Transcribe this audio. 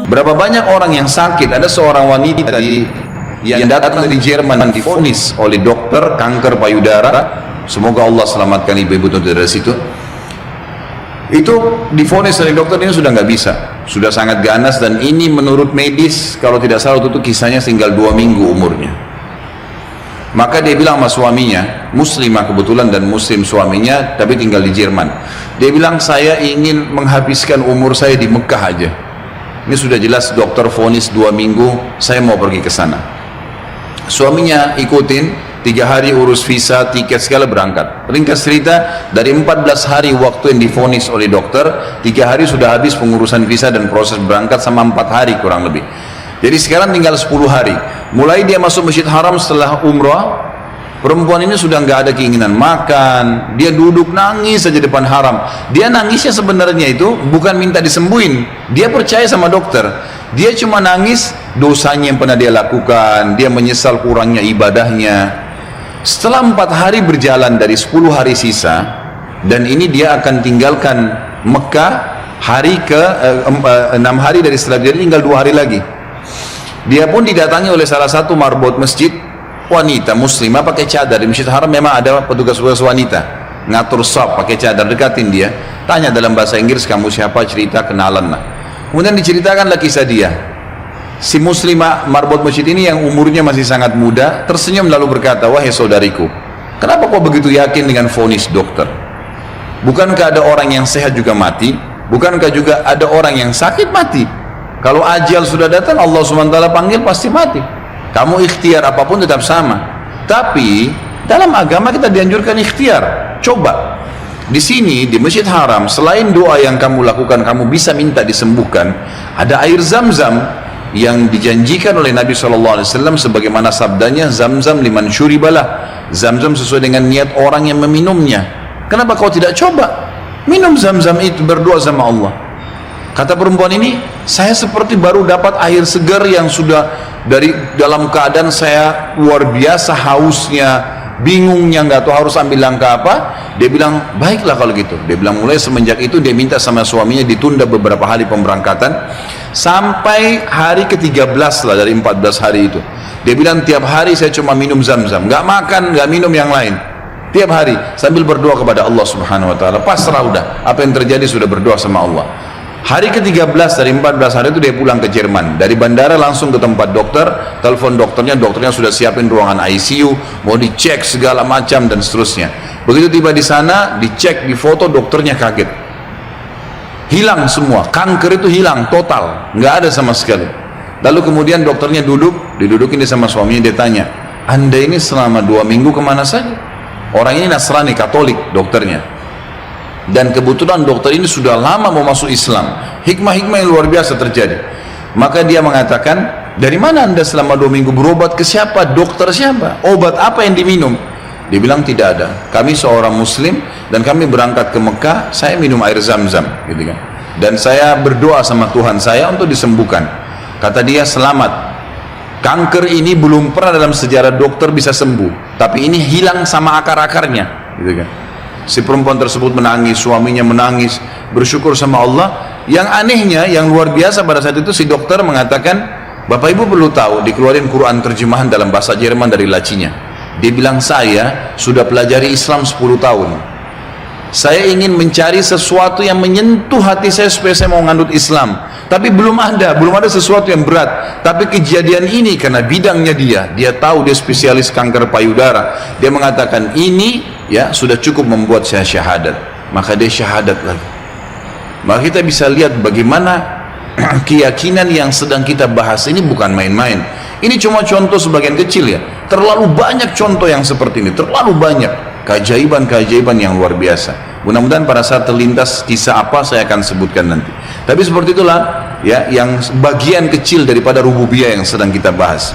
Berapa banyak orang yang sakit? Ada seorang wanita yang datang dari Jerman divonis oleh dokter kanker payudara. Semoga Allah selamatkan ibu-ibu dari situ. Itu divonis oleh dokter, ini sudah nggak bisa, sudah sangat ganas, dan ini menurut medis kalau tidak salah itu kisahnya tinggal 2 minggu umurnya. Maka dia bilang sama suaminya, muslimah kebetulan dan muslim suaminya, tapi tinggal di Jerman. Dia bilang, saya ingin menghabiskan umur saya di Mekah aja. Ini sudah jelas dokter vonis 2 minggu, saya mau pergi ke sana. Suaminya ikutin, 3 hari urus visa, tiket segala, berangkat. Ringkas cerita, dari 14 hari waktu yang divonis oleh dokter, 3 hari sudah habis pengurusan visa dan proses berangkat sama 4 hari kurang lebih. Jadi sekarang tinggal 10 hari. Mulai dia masuk Masjid Haram setelah umrah, perempuan ini sudah nggak ada keinginan makan, dia duduk nangis saja depan haram. Dia nangisnya sebenarnya itu bukan minta disembuhin, dia percaya sama dokter. Dia cuma nangis dosanya yang pernah dia lakukan, dia menyesal kurangnya ibadahnya. Setelah 4 hari berjalan dari 10 hari sisa, dan ini dia akan tinggalkan Mekah hari ke 6 hari dari setelah, jadi tinggal 2 hari lagi. Dia pun didatangi oleh salah satu marbot masjid, wanita muslimah pakai cadar. Di Masjid Haram memang ada petugas-petugas wanita ngatur shaf pakai cadar, dekatin dia, tanya dalam bahasa Inggris, kamu siapa, cerita, kenalan lah. Kemudian diceritakanlah kisah dia. Si muslimah marbot masjid ini yang umurnya masih sangat muda tersenyum lalu berkata, wahai saudariku, kenapa kau begitu yakin dengan vonis dokter? Bukankah ada orang yang sehat juga mati? Bukankah juga ada orang yang sakit mati? Kalau ajal sudah datang, Allah SWT panggil pasti mati. Kamu ikhtiar apapun tetap sama. Tapi dalam agama kita dianjurkan ikhtiar. Coba di sini di Masjid Haram, selain doa yang kamu lakukan, kamu bisa minta disembuhkan, ada air Zam-Zam yang dijanjikan oleh Nabi SAW, sebagaimana sabdanya, Zam-Zam liman syuribalah. Zam-Zam sesuai dengan niat orang yang meminumnya. Kenapa kau tidak coba minum Zam-Zam itu, berdoa sama Allah? Kata perempuan ini, saya seperti baru dapat air segar yang sudah dari dalam keadaan saya luar biasa hausnya, bingungnya, nggak tahu harus ambil langkah apa. Dia bilang, baiklah kalau gitu. Dia bilang mulai semenjak itu dia minta sama suaminya ditunda beberapa hari pemberangkatan sampai hari ke-13 lah dari 14 hari itu. Dia bilang tiap hari saya cuma minum Zam-Zam, nggak makan, nggak minum yang lain. Tiap hari sambil berdoa kepada Allah Subhanahu Wa Taala. Pasrah udah, apa yang terjadi sudah berdoa sama Allah. Hari ke-13 dari 14 hari itu dia pulang ke Jerman. Dari bandara langsung ke tempat dokter, telepon dokternya sudah siapin ruangan ICU, mau dicek segala macam dan seterusnya. Begitu tiba di sana, dicek, difoto, dokternya kaget. Hilang semua, kanker itu hilang total, nggak ada sama sekali. Lalu kemudian dokternya didudukin dia sama suaminya, dia tanya, Anda ini selama 2 minggu kemana saja? Orang ini Nasrani, Katolik dokternya. Dan kebetulan dokter ini sudah lama mau masuk Islam. Hikmah-hikmah yang luar biasa terjadi. Maka dia mengatakan, dari mana Anda selama 2 minggu berobat ke siapa? Dokter siapa? Obat apa yang diminum? Dia bilang tidak ada. Kami seorang muslim dan kami berangkat ke Mekah, saya minum air Zam-Zam, gitu kan. Dan saya berdoa sama Tuhan saya untuk disembuhkan. Kata dia, selamat. Kanker ini belum pernah dalam sejarah dokter bisa sembuh, tapi ini hilang sama akar-akarnya, gitu kan. Si perempuan tersebut menangis, suaminya menangis, bersyukur sama Allah. Yang anehnya, yang luar biasa pada saat itu, si dokter mengatakan, Bapak Ibu perlu tahu, dikeluarin Quran terjemahan dalam bahasa Jerman dari lacinya. Dia bilang, saya sudah pelajari Islam 10 tahun. Saya ingin mencari sesuatu yang menyentuh hati saya supaya saya mau ngandut Islam. Tapi belum ada sesuatu yang berat. Tapi kejadian ini karena bidangnya dia tahu, dia spesialis kanker payudara. Dia mengatakan ini ya sudah cukup membuat saya syahadat. Maka dia syahadat lagi. Maka kita bisa lihat bagaimana keyakinan yang sedang kita bahas ini bukan main-main. Ini cuma contoh sebagian kecil ya. Terlalu banyak contoh yang seperti ini, terlalu banyak keajaiban-keajaiban yang luar biasa. Mudah-mudahan pada saat terlintas kisah apa saya akan sebutkan nanti. Tapi seperti itulah ya, yang bagian kecil daripada rububiyah yang sedang kita bahas.